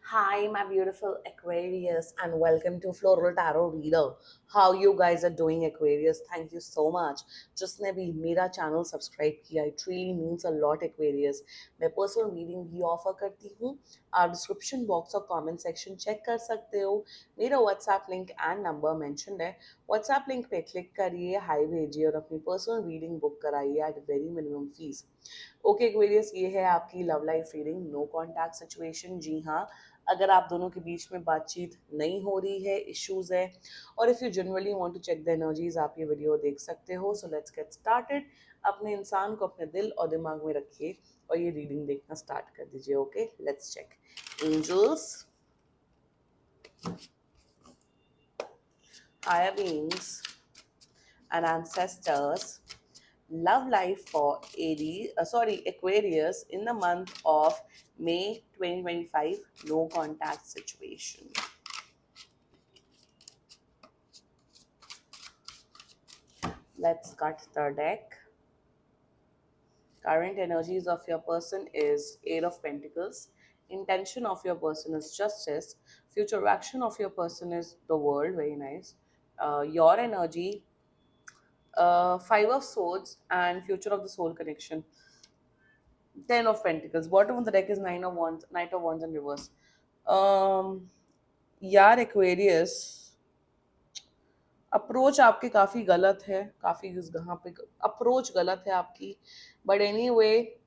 Hi, my beautiful Aquarius, and welcome to Floral Tarot Reader. How you guys are doing, Aquarius? Thank you so much. जिसने भी मेरा channel subscribe किया, it really means a lot, Aquarius. मैं personal reading भी offer करती हूँ. आप description box और कमेंट सेक्शन चेक कर सकते हो. मेरा WhatsApp link and number mention है. व्हाट्सएप लिंक पे क्लिक करिए, हाई भेजिए और अपनी पर्सनल रीडिंग बुक कराइए at very minimum fees. Okay Aquarius, ये है आपकी love life reading. No contact situation. जी हाँ, अगर आप दोनों के बीच में बातचीत नहीं हो रही है, इश्यूज है, और if you generally want to check the energies, आप ये वीडियो देख सकते हो. So let's get started. अपने इंसान को अपने दिल और दिमाग में रखिए और ये रीडिंग देखना स्टार्ट कर दीजिए. Okay, let's check. Angels, higher beings and ancestors, love life for Aquarius in the month of May 2025. No contact situation. Let's cut the deck. Current energies of your person is Eight of Pentacles. Intention of your person is justice. Future action of your person is the world. Very nice. Your energy, Five of Swords, and future of the soul connection. Ten of Pentacles. Bottom of the deck is Nine of Wands, Knight of Wands in reverse. यार Aquarius, approach आपकी काफ़ी गलत है. काफ़ी यहाँ पे approach गलत है आपकी. But anyway,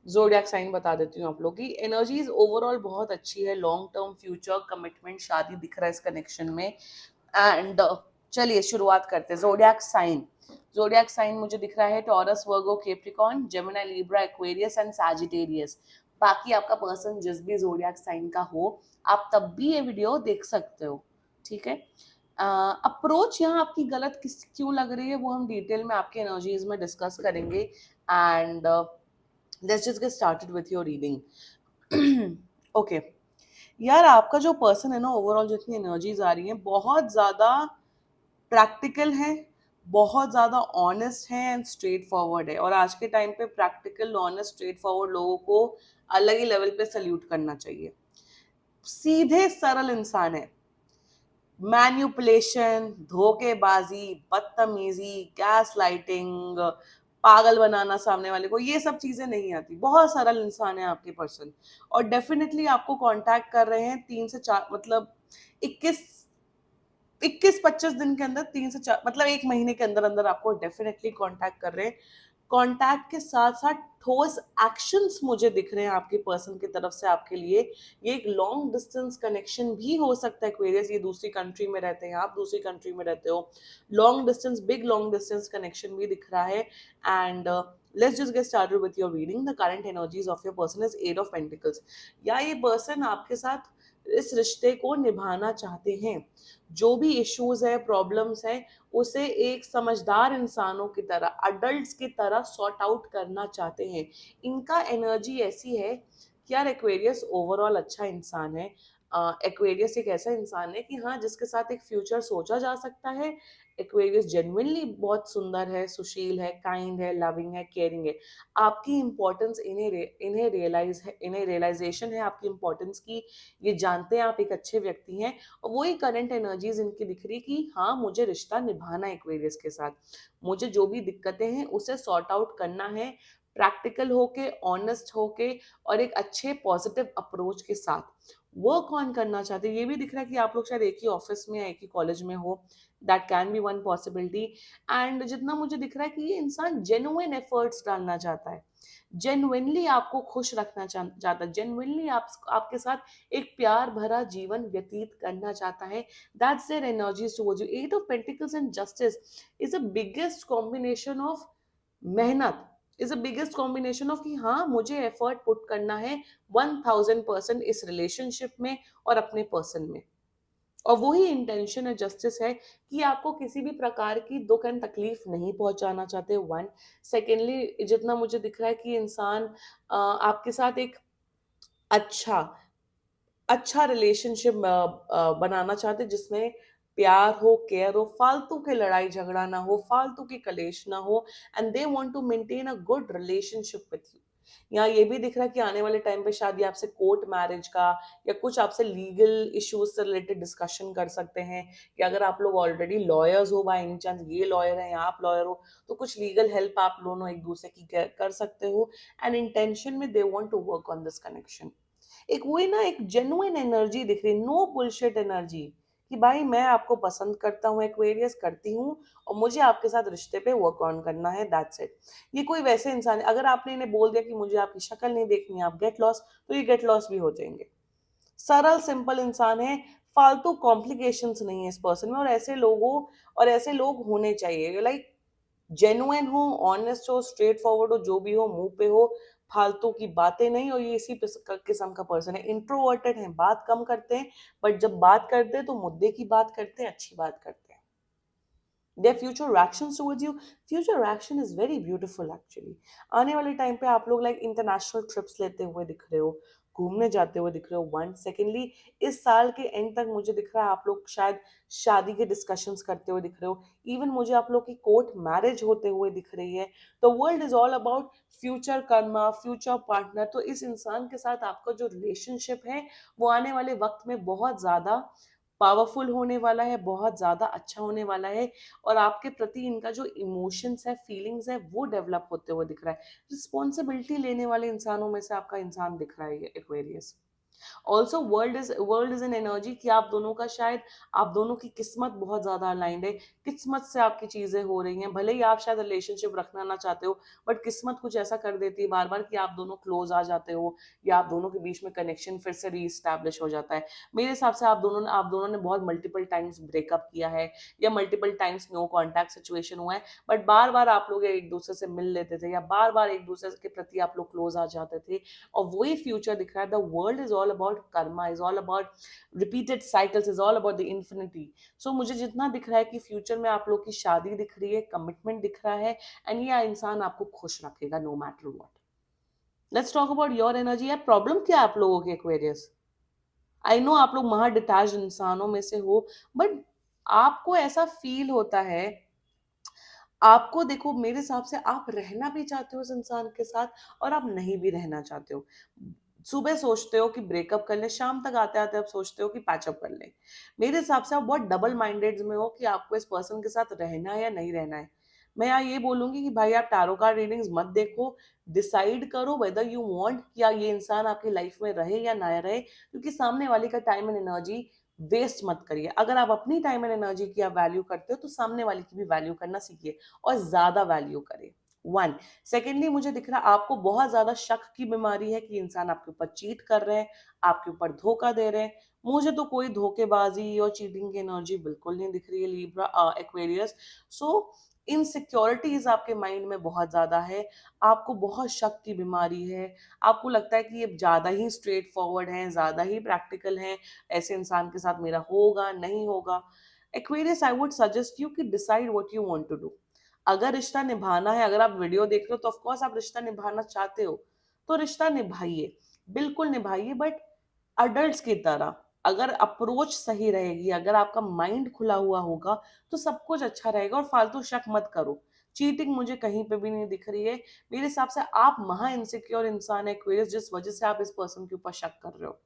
zodiac sign बता देती हूँ आप लोग की एनर्जीज ओवरऑल बहुत अच्छी है. लॉन्ग टर्म फ्यूचर कमिटमेंट, शादी दिख रहा है इस कनेक्शन में. एंड चलिए शुरुआत करते हैं. जोडियक साइन मुझे दिख रहा है taurus, Virgo, Capricorn, Gemini, Libra, Aquarius and Sagittarius. बाकी आपका पर्सन जिस भी जोडियक साइन का हो, आप तब भी ये वीडियो देख सकते हो. ठीक है. अप्रोच यहाँ आपकी गलत क्यों लग रही है वो हम डिटेल में आपके एनर्जीज में डिस्कस करेंगे. And let's just get started with your reading. Okay यार, आपका जो पर्सन है ना, ओवरऑल जितनी एनर्जीज आ रही हैं बहुत ज़्यादा प्रैक्टिकल है, बहुत ज़्यादा ऑनेस्ट है एंड स्ट्रेट फॉरवर्ड है. और आज के टाइम पे प्रैक्टिकल, ऑनेस्ट, स्ट्रेट फॉरवर्ड लोगों को अलग ही लेवल पे सल्यूट करना चाहिए. सीधे सरल इंसान है. मैन्युपुलेशन, धोखेबाजी, बदतमीजी, गैस लाइटिंग, पागल बनाना सामने वाले को, ये सब चीजें नहीं आती. बहुत सरल इंसान है आपके पर्सन. और डेफिनेटली आपको कांटेक्ट कर रहे हैं 3 से 4, मतलब 21-25 दिन के अंदर, 3 से 4, मतलब 1 महीने के अंदर अंदर आपको डेफिनेटली कांटेक्ट कर रहे हैं. कांटेक्ट के साथ साथ ठोस एक्शंस मुझे दिख रहे हैं आपके पर्सन की तरफ से आपके लिए. ये एक लॉन्ग डिस्टेंस कनेक्शन भी हो सकता है एक्वेरियस. ये दूसरी कंट्री में रहते हैं, आप दूसरी कंट्री में रहते हो. Long distance, big long distance connection भी दिख रहा है. And let's just get started with your reading. The current energies of your person is Eight of Pentacles. या ये पर्सन आपके साथ इस रिश्ते को निभाना चाहते हैं. जो भी इश्यूज है, प्रॉब्लम्स है, उसे एक समझदार इंसानों की तरह, अडल्ट्स की तरह सॉर्ट आउट करना चाहते हैं. इनका एनर्जी ऐसी है कि यार एक्वेरियस ओवरऑल अच्छा इंसान है. एक्वेरियस एक ऐसा इंसान है कि हाँ, जिसके साथ एक फ्यूचर सोचा जा सकता है. एक्वेरियस जेन्युइनली बहुत सुंदर है, सुशील है, काइंड है, लविंग है, केयरिंग है. आपकी इंपॉर्टेंस इन्हें रियलाइजेशन है आपकी इंपॉर्टेंस की. ये जानते हैं आप एक अच्छे व्यक्ति हैं. और वही करंट एनर्जीज इनकी दिख रही कि हाँ, मुझे रिश्ता निभाना है एक्वेरियस के साथ. मुझे जो भी दिक्कतें हैं उसे सॉर्ट आउट करना है, प्रैक्टिकल होके, ऑनेस्ट होके, और एक अच्छे पॉजिटिव अप्रोच के साथ. वर्क ऑन करना चाहते हैं. ये भी दिख रहा है कि आप लोग शायद एक ही ऑफिस में या एक ही कॉलेज में हो. That can be one possibility. And जितना मुझे दिख रहा है कि ये इंसान जेन्युइन एफर्ट्स डालना चाहता है, जेन्युइनली आपको खुश रखना चाहता है, जेन्युइनली आपके साथ एक प्यार भरा जीवन व्यतीत करना चाहता है. That's their energies towards you. Eight of pentacles and justice is the biggest combination of मेहनत, is the biggest combination of कि हाँ, मुझे एफर्ट पुट करना है 1000% इस रिलेशनशिप में और अपने पर्सन में. और वही इंटेंशन है, जस्टिस है, कि आपको किसी भी प्रकार की दुख एंड तकलीफ नहीं पहुंचाना चाहते. वन. सेकेंडली, जितना मुझे दिख रहा है कि इंसान आपके साथ एक अच्छा अच्छा रिलेशनशिप बनाना चाहते, जिसमें प्यार हो, केयर हो, फालतू के लड़ाई झगड़ा ना हो, फालतू की कलेश ना हो. And they want to maintain a good relationship with you. यहाँ ये भी दिख रहा है कि आने वाले टाइम पे शायद ये आपसे कोर्ट मैरिज का या कुछ आपसे लीगल इश्यूज से रिलेटेड डिस्कशन कर सकते हैं, कि अगर आप लोग ऑलरेडी लॉयर्स हो, बाय एनी चांस ये लॉयर है या आप लॉयर हो, तो कुछ लीगल हेल्प आप दोनों एक दूसरे की कर सकते हो। एंड इंटेंशन में they want to work on this connection. एक वही ना, एक जेन्युइन एनर्जी दिख रही, नो बुलशिट एनर्जी, कि भाई मैं आपको पसंद करता हूँ, एक्वेरियस करती हूँ, और मुझे आपके साथ रिश्ते पे वर्क ऑन करना है, दैट्स इट। ये कोई वैसे इंसान है, अगर आपने इन्हें बोल दिया कि मुझे आपकी शक्ल नहीं देखनी है, आप गेट लॉस, तो ये गेट लॉस भी हो जाएंगे। सरल सिंपल इंसान है, फालतू कॉम्प्लिकेशंस नहीं है इस पर्सन में, और ऐसे लोगों और ऐसे लोग होने चाहिए, लाइक जेन्युइन हो, ऑनेस्ट हो, स्ट्रेट फॉरवर्ड हो, जो भी हो मुंह पे हो, फालतू की बातें नहीं। और ये इसी किस्म का पर्सन है, इंट्रोवर्टेड है, बात कम करते हैं, बट जब बात करते हैं तो मुद्दे की बात करते हैं, अच्छी बात करते हैं। their future reactions towards you, future reaction is very beautiful actually। आने वाले टाइम पे आप लोग लाइक इंटरनेशनल ट्रिप्स लेते हुए दिख रहे हो, घूमने जाते हुए दिख रहे हो, वन सेकेंडली इस साल के एंड तक मुझे दिख रहा है आप लोग शायद शादी के डिस्कशंस करते हुए दिख रहे हो, इवन मुझे आप लोग की कोर्ट मैरिज होते हुए दिख रही है। तो world is all about future Karma, future partner. तो इस इंसान के साथ आपका जो रिलेशनशिप है वो आने वाले वक्त में बहुत ज्यादा पावरफुल होने वाला है, बहुत ज्यादा अच्छा होने वाला है, और आपके प्रति इनका जो इमोशंस है, फीलिंग्स है, वो डेवलप होते हुए दिख रहा है। रिस्पॉन्सिबिलिटी लेने वाले इंसानों में से आपका इंसान दिख रहा है ये Aquarius. Also world is an energy, कि आप दोनों का शायद, आप दोनों की किस्मत बहुत ज्यादा अलाइंड है, किस्मत से आपकी चीजें हो रही हैं। भले ही आप शायद रिलेशनशिप रखना ना चाहते हो, बट किस्मत कुछ ऐसा कर देती है बार बार कि आप दोनों क्लोज आ जाते हो, या आप दोनों के बीच में कनेक्शन फिर से रीस्टैब्लिश हो जाता है। मेरे हिसाब से आप दोनों ने बहुत मल्टीपल टाइम्स ब्रेकअप किया है, या multiple times no contact situation हुआ है, बट बार बार आप लोग एक दूसरे से मिल लेते थे, या बार बार एक दूसरे के प्रति आप लोग क्लोज आ जाते थे, और वही फ्यूचर दिख रहा है। The world is all about karma, is all about repeated cycles, is all about the infinity. So मुझे जितना दिख रहा है कि फ्यूचर में आप लोग की शादी दिख रही है, कमिटमेंट दिख रहा है, एंड ये इंसान आपको खुश रखेगा no matter what. Let's talk about your energy. यार प्रॉब्लम क्या है आप लोगों के एक्वेरियस? आई नो आप लोग महा डिटैच इंसानों में से हो, बट आपको ऐसा फील होता है, आपको देखो मेरे हिसाब से आप रहना भी चाहते हो इस इंसान के साथ, और आप नहीं भी रहना चाहते हो। सुबह सोचते हो कि ब्रेकअप कर ले, शाम तक आते आते आप सोचते हो कि पैचअप कर ले। मेरे हिसाब से आप बहुत डबल माइंडेड में हो कि आपको इस पर्सन के साथ रहना है या नहीं रहना है। मैं यहाँ ये बोलूंगी कि भाई आप टैरो कार्ड रीडिंग्स मत देखो, डिसाइड करो वेदर यू वांट, क्या ये इंसान आपकी लाइफ में रहे या ना रहे, क्योंकि सामने वाले का टाइम एंड एनर्जी वेस्ट मत करिए। अगर आप अपनी टाइम एंड एनर्जी की आप वैल्यू करते हो, तो सामने वाले की भी वैल्यू करना सीखिए, और ज्यादा वैल्यू करें। वन, सेकेंडली मुझे दिख रहा है आपको बहुत ज्यादा शक की बीमारी है, कि इंसान आपके ऊपर चीट कर रहे हैं, आपके ऊपर धोखा दे रहे हैं। मुझे तो कोई धोखेबाजी और चीटिंग की एनर्जी बिल्कुल नहीं दिख रही है लिब्रा एक्वेरियस। सो इनसिक्योरिटीज आपके माइंड में बहुत ज्यादा है, आपको बहुत शक की बीमारी है, आपको लगता है कि ये ज्यादा ही स्ट्रेट फॉरवर्ड है, ज्यादा ही प्रैक्टिकल है, ऐसे इंसान के साथ मेरा होगा नहीं होगा। Aquarius I would suggest you कि decide what you want to do. अगर रिश्ता निभाना है, अगर आप वीडियो देख रहे हो तो ऑफ कोर्स आप रिश्ता निभाना चाहते हो, तो रिश्ता निभाइए, बिल्कुल निभाइए, बट अडल्ट्स की तरह। अगर अप्रोच सही रहेगी, अगर आपका माइंड खुला हुआ होगा, तो सब कुछ अच्छा रहेगा, और फालतू शक मत करो। चीटिंग मुझे कहीं पे भी नहीं दिख रही है। मेरे हिसाब से आप महा इनसिक्योर इंसान है क्वेरियस, जिस वजह से आप इस पर्सन के ऊपर शक कर रहे हो।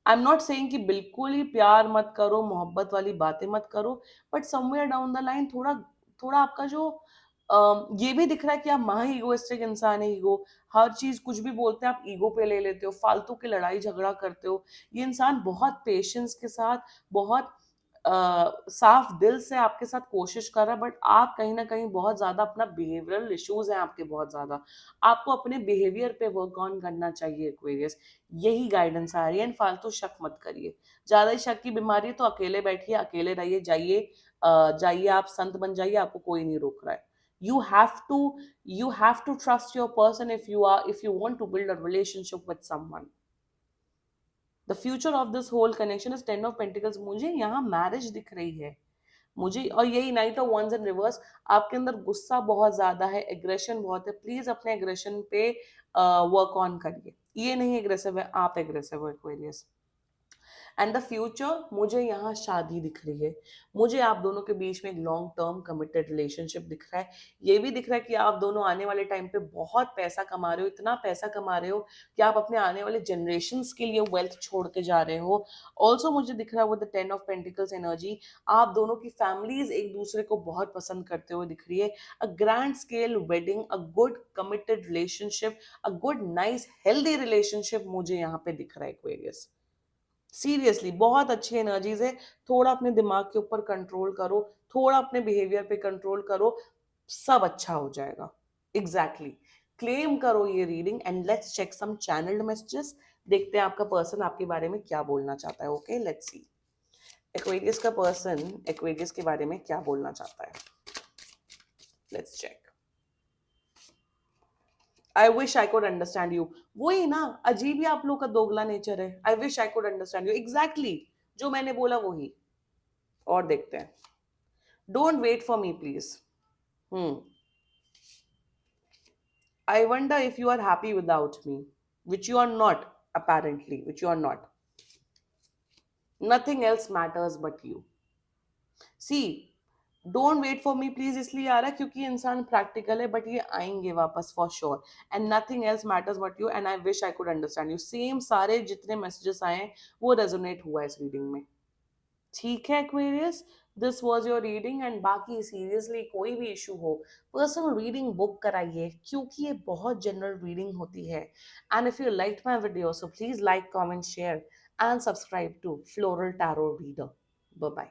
आई एम नॉट सेइंग कि बिल्कुल ही प्यार मत करो, मोहब्बत वाली बातें मत करो, but somewhere down the line थोड़ा थोड़ा आपका जो ये भी दिख रहा है कि आप महा ईगोइस्टिक इंसान है। ईगो, हर चीज कुछ भी बोलते हैं आप ईगो पे ले लेते हो, फालतू की लड़ाई झगड़ा करते हो। ये इंसान बहुत पेशेंस के साथ, बहुत साफ दिल से आपके साथ कोशिश कर रहा है, बट आप कहीं ना कहीं बहुत ज्यादा अपना बिहेवियरल इश्यूज हैं आपके बहुत ज्यादा, आपको अपने बिहेवियर पे वर्क ऑन करना चाहिए एक्वेरियस। यही गाइडेंस आ रही है, एंड फालतू शक मत करिए। ज्यादा ही शक की बीमारी है तो अकेले बैठिए, अकेले रहिए, जाइए जाइए आप संत बन जाइए, आपको कोई नहीं रोक रहा है। you have to you have to trust your person if you want to build a relationship with someone। The future of this whole connection is ten of pentacles, मुझे यहाँ मैरिज दिख रही है मुझे, और यही knight of wands in reverse. आपके अंदर गुस्सा बहुत ज्यादा है, एग्रेशन बहुत है, प्लीज अपने एग्रेशन पे वर्क ऑन करिए। ये नहीं एग्रेसिव है, आप एग्रेसिव हो एक्वेरियस। एंड द फ्यूचर, मुझे यहाँ शादी दिख रही है, मुझे आप दोनों के बीच में एक लॉन्ग टर्म कमिटेड रिलेशनशिप दिख रहा है। ये भी दिख रहा है कि आप दोनों आने वाले टाइम पे बहुत पैसा कमा रहे हो, इतना पैसा कमा रहे हो कि आप अपने आने वाले जनरेशन्स के लिए वेल्थ छोड़ के जा रहे हो। ऑल्सो मुझे दिख रहा है with the 10 of pentacles energy, आप दोनों की फैमिलीज एक दूसरे को बहुत पसंद करते हुए दिख रही है। A grand scale wedding, a good committed relationship, a good nice healthy relationship मुझे यहाँ पे दिख रहा है एक्वेरियस। सीरियसली बहुत अच्छी एनर्जीज है। थोड़ा अपने दिमाग के ऊपर कंट्रोल करो, थोड़ा अपने बिहेवियर पे कंट्रोल करो, सब अच्छा हो जाएगा। Exactly exactly. क्लेम करो ये reading and let's check some channelled messages. देखते हैं आपका पर्सन आपके बारे में क्या बोलना चाहता है। ओके, लेट्स सी एक्वेरियस का पर्सन एक्वेरियस के बारे में क्या बोलना चाहता है। Let's check. I wish I could understand you. वही ना, अजीब ही आप लोग का दोगला नेचर है। I wish I could understand you, exactly जो मैंने बोला वही। और देखते हैं। Don't wait for me please. Hmm I wonder if you are happy without me, which you are not, apparently which you are not. Nothing else matters but you. See, don't wait for me please इसलिए आ रहा है क्योंकि इंसान practical है, but ये आएंगे वापस for sure. And nothing else matters but you, and I wish I could understand you. Same सारे जितने मैसेजेस आए हैं वो रेजोनेट हुआ है इस रीडिंग में। ठीक है Aquarius, this was your reading. And बाकी सीरियसली कोई भी इशू हो, पर्सनल रीडिंग बुक कराइए क्योंकि ये बहुत जनरल रीडिंग होती है। And if you like my video so please like, comment, share and subscribe to floral tarot reader. Bye bye.